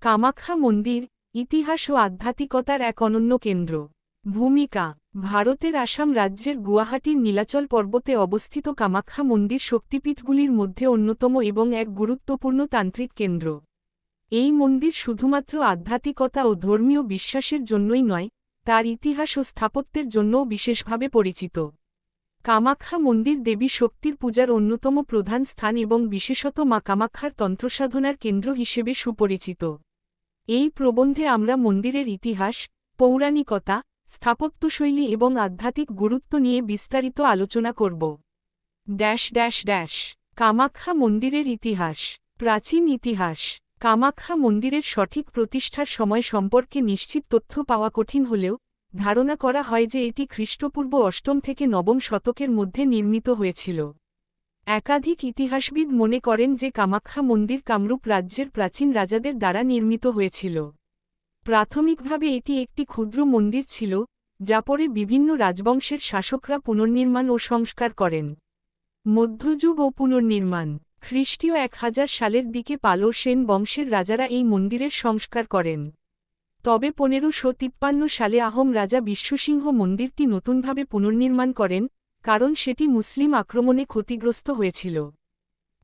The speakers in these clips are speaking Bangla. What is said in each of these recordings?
কামাখ্যা মন্দির ইতিহাস ও আধ্যাত্মিকতার এক অনন্য কেন্দ্র। ভূমিকা: ভারতের আসাম রাজ্যের গুয়াহাটির নীলাচল পর্বতে অবস্থিত কামাখ্যা মন্দির শক্তিপীঠগুলির মধ্যে অন্যতম এবং এক গুরুত্বপূর্ণ তান্ত্রিক কেন্দ্র। এই মন্দির শুধুমাত্র আধ্যাত্মিকতা ও ধর্মীয় বিশ্বাসের জন্যই নয়, তার ইতিহাস ও স্থাপত্যের জন্যও বিশেষভাবে পরিচিত। কামাখ্যা মন্দির দেবী শক্তির পূজার অন্যতম প্রধান স্থান এবং বিশেষত মা কামাখ্যার তন্ত্রসাধনার কেন্দ্র হিসেবে সুপরিচিত। এই প্রবন্ধে আমরা মন্দিরের ইতিহাস, পৌরাণিকতা, স্থাপত্যশৈলী এবং আধ্যাত্মিক গুরুত্ব নিয়ে বিস্তারিত আলোচনা করব। কামাখ্যা মন্দিরের ইতিহাস। প্রাচীন ইতিহাস: কামাখ্যা মন্দিরের সঠিক প্রতিষ্ঠার সময় সম্পর্কে নিশ্চিত তথ্য পাওয়া কঠিন হলেও ধারণা করা হয় যে এটি খ্রিস্টপূর্ব অষ্টম থেকে নবম শতকের মধ্যে নির্মিত হয়েছিল। একাধিক ইতিহাসবিদ মনে করেন যে কামাখ্যা মন্দির কামরূপ রাজ্যের প্রাচীন রাজাদের দ্বারা নির্মিত হয়েছিল। প্রাথমিকভাবে এটি একটি ক্ষুদ্র মন্দির ছিল, যা পরে বিভিন্ন রাজবংশের শাসকরা পুনর্নির্মাণ ও সংস্কার করেন। মধ্যযুগ ও পুনর্নির্মাণ: খ্রিস্টীয় 1000 সালের দিকে পাল সেন বংশের রাজারা এই মন্দিরের সংস্কার করেন। তবে 1553 সালে আহোম রাজা বিশ্বসিংহ মন্দিরটি নতুনভাবে পুনর্নির্মাণ করেন, কারণ সেটি মুসলিম আক্রমণে ক্ষতিগ্রস্ত হয়েছিল।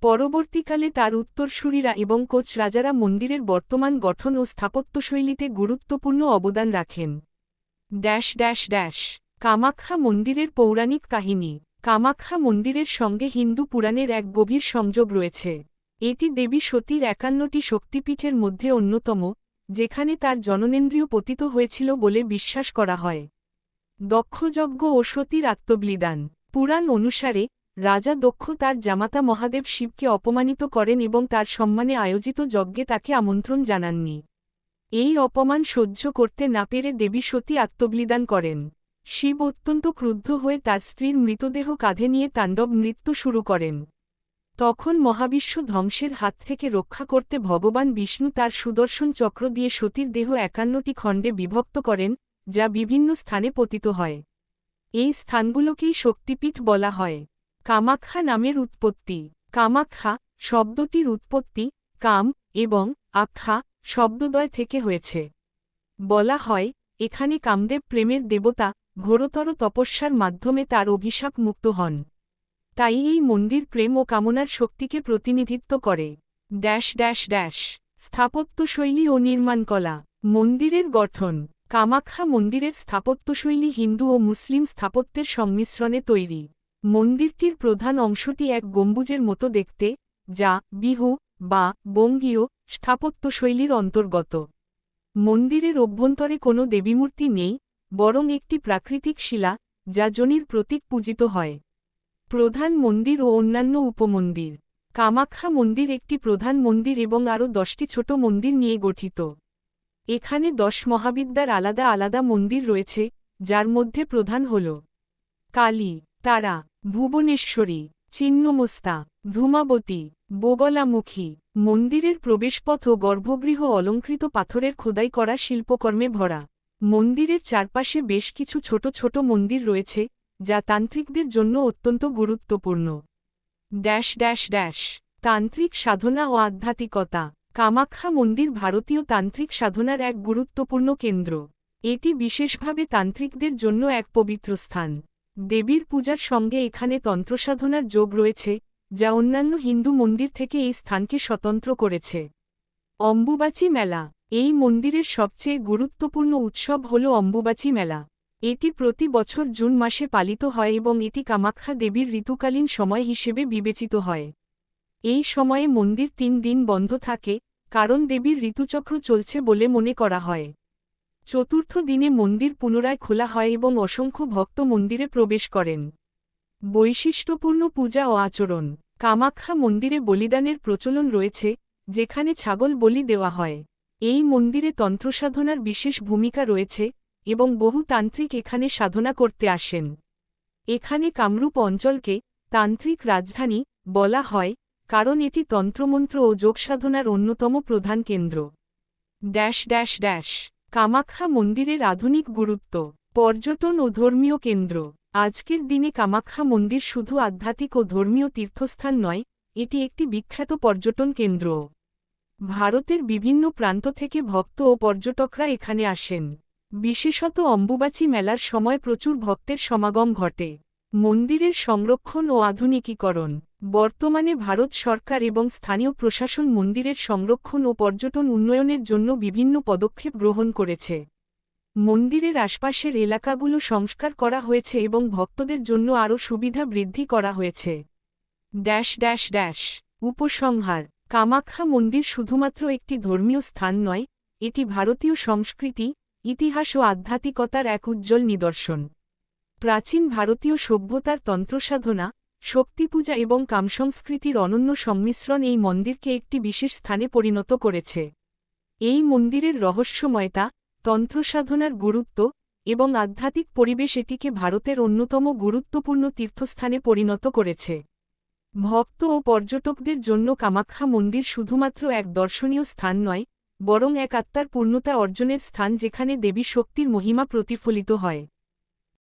পরবর্তীকালে তার উত্তরসূরিরা এবং কোচ রাজারা মন্দিরের বর্তমান গঠন ও স্থাপত্যশৈলীতে গুরুত্বপূর্ণ অবদান রাখেন। কামাখ্যা মন্দিরের পৌরাণিক কাহিনী। কামাখ্যা মন্দিরের সঙ্গে হিন্দু পুরাণের এক গভীর সংযোগ রয়েছে। এটি দেবী সতীর 51টি শক্তিপীঠের মধ্যে অন্যতম, যেখানে তার জননেন্দ্রিয় পতিত হয়েছিল বলে বিশ্বাস করা হয়। দক্ষযজ্ঞ ও সতীর আত্মবলিদান। পুরাণ অনুসারে রাজা দক্ষ তার জামাতা মহাদেব শিবকে অপমানিত করেন এবং তার সম্মানে আয়োজিত যজ্ঞে তাকে আমন্ত্রণ জানাননি। এই অপমান সহ্য করতে না পেরে দেবী সতী আত্মবলিদান করেন। শিব অত্যন্ত ক্রুদ্ধ হয়ে তার স্ত্রীর মৃতদেহ কাঁধে নিয়ে তাণ্ডব নৃত্য শুরু করেন। তখন মহাবিশ্ব ধ্বংসের হাত থেকে রক্ষা করতে ভগবান বিষ্ণু তার সুদর্শন চক্র দিয়ে সতীর দেহ 51টি খণ্ডে বিভক্ত করেন, যা বিভিন্ন স্থানে পতিত হয়। এই স্থানগুলোকেই শক্তিপীঠ বলা হয়। কামাখ্যা নামের উৎপত্তি। কামাখ্যা শব্দটির উৎপত্তি কাম এবং আখ্যা শব্দদ্বয় থেকে হয়েছে। বলা হয়, এখানে কামদেব প্রেমের দেবতা ঘোরতর তপস্যার মাধ্যমে তার অভিশাপ মুক্ত হন। তাই এই মন্দির প্রেম ও কামনার শক্তিকে প্রতিনিধিত্ব করে। স্থাপত্যশৈলী ও নির্মাণকলা। মন্দিরের গঠন। কামাখ্যা মন্দিরের স্থাপত্যশৈলী হিন্দু ও মুসলিম স্থাপত্যের সংমিশ্রণে তৈরি। মন্দিরটির প্রধান অংশটি এক গম্বুজের মতো দেখতে, যা বিহু বা বঙ্গীয় স্থাপত্যশৈলীর অন্তর্গত। মন্দিরের অভ্যন্তরে কোনো দেবীমূর্তি নেই, বরং একটি প্রাকৃতিক শিলা, যা যোনির প্রতীক পূজিত হয়। প্রধান মন্দির ও অন্যান্য উপমন্দির। কামাখ্যা মন্দির একটি প্রধান মন্দির এবং আরও 10টি ছোট মন্দির নিয়ে গঠিত। এখানে 10 মহাবিদ্যার আলাদা আলাদা মন্দির রয়েছে, যার মধ্যে প্রধান হল কালী, তারা, ভুবনেশ্বরী, ছিন্নমস্তা, ধূমাবতী, বগলামুখী। মন্দিরের প্রবেশপথ ও গর্ভগৃহ অলঙ্কৃত পাথরের খোদাই করা শিল্পকর্মে ভরা। মন্দিরের চারপাশে বেশ কিছু ছোট ছোট মন্দির রয়েছে, যা তান্ত্রিকদের জন্য অত্যন্ত গুরুত্বপূর্ণ। তান্ত্রিক সাধনা ও আধ্যাত্মিকতা। কামাখ্যা মন্দির ভারতীয় তান্ত্রিক সাধনার এক গুরুত্বপূর্ণ কেন্দ্র। এটি বিশেষভাবে তান্ত্রিকদের জন্য এক পবিত্র স্থান। দেবীর পূজার সঙ্গে এখানে তন্ত্রসাধনার যোগ রয়েছে, যা অন্যান্য হিন্দু মন্দির থেকে এই স্থানকে স্বতন্ত্র করেছে। অম্বুবাচী মেলা। এই মন্দিরের সবচেয়ে গুরুত্বপূর্ণ উৎসব হল অম্বুবাচী মেলা। এটি প্রতি বছর জুন মাসে পালিত হয় এবং এটি কামাখ্যা দেবীর ঋতুকালীন সময় হিসেবে বিবেচিত হয়। এই সময়ে মন্দির 3 দিন বন্ধ থাকে, কারণ দেবীর ঋতুচক্র চলছে বলে মনে করা হয়। চতুর্থ দিনে মন্দির পুনরায় খোলা হয় এবং অসংখ্য ভক্ত মন্দিরে প্রবেশ করেন। বৈশিষ্ট্যপূর্ণ পূজা ও আচরণ। কামাখ্যা মন্দিরে বলিদানের প্রচলন রয়েছে, যেখানে ছাগল বলি দেওয়া হয়। এই মন্দিরে তন্ত্রসাধনার বিশেষ ভূমিকা রয়েছে, এবং বহু তান্ত্রিক এখানে সাধনা করতে আসেন। এখানে কামরূপ অঞ্চলকে তান্ত্রিক রাজধানী বলা হয়, কারণ এটি তন্ত্রমন্ত্র ও যোগসাধনার অন্যতম প্রধান কেন্দ্র। কামাখ্যা মন্দিরের আধুনিক গুরুত্ব। পর্যটন ও ধর্মীয় কেন্দ্র। আজকের দিনে কামাখ্যা মন্দির শুধু আধ্যাত্মিক ও ধর্মীয় তীর্থস্থান নয়, এটি একটি বিখ্যাত পর্যটন কেন্দ্র। ভারতের বিভিন্ন প্রান্ত থেকে ভক্ত ও পর্যটকরা এখানে আসেন। বিশেষত অম্বুবাচী মেলার সময় প্রচুর ভক্তের সমাগম ঘটে। মন্দিরের সংরক্ষণ ও আধুনিকীকরণ। বর্তমানে ভারত সরকার এবং স্থানীয় প্রশাসন মন্দিরের সংরক্ষণ ও পর্যটন উন্নয়নের জন্য বিভিন্ন পদক্ষেপ গ্রহণ করেছে। মন্দিরের আশপাশের এলাকাগুলো সংস্কার করা হয়েছে এবং ভক্তদের জন্য আরও সুবিধা বৃদ্ধি করা হয়েছে। উপসংহার। কামাখ্যা মন্দির শুধুমাত্র একটি ধর্মীয় স্থান নয়, এটি ভারতীয় সংস্কৃতি, ইতিহাস ও আধ্যাত্মিকতার এক উজ্জ্বল নিদর্শন। প্রাচীন ভারতীয় সভ্যতার তন্ত্রসাধনা, শক্তিপূজা এবং কামসংস্কৃতির অনন্য সংমিশ্রণ এই মন্দিরকে একটি বিশেষ স্থানে পরিণত করেছে। এই মন্দিরের রহস্যময়তা, তন্ত্রসাধনার গুরুত্ব এবং আধ্যাত্মিক পরিবেশ এটিকে ভারতের অন্যতম গুরুত্বপূর্ণ তীর্থস্থানে পরিণত করেছে। ভক্ত ও পর্যটকদের জন্য কামাখ্যা মন্দির শুধুমাত্র এক দর্শনীয় স্থান নয়, বরং এক আত্মার পূর্ণতা অর্জনের স্থান যেখানে দেবী শক্তির মহিমা প্রতিফলিত হয়।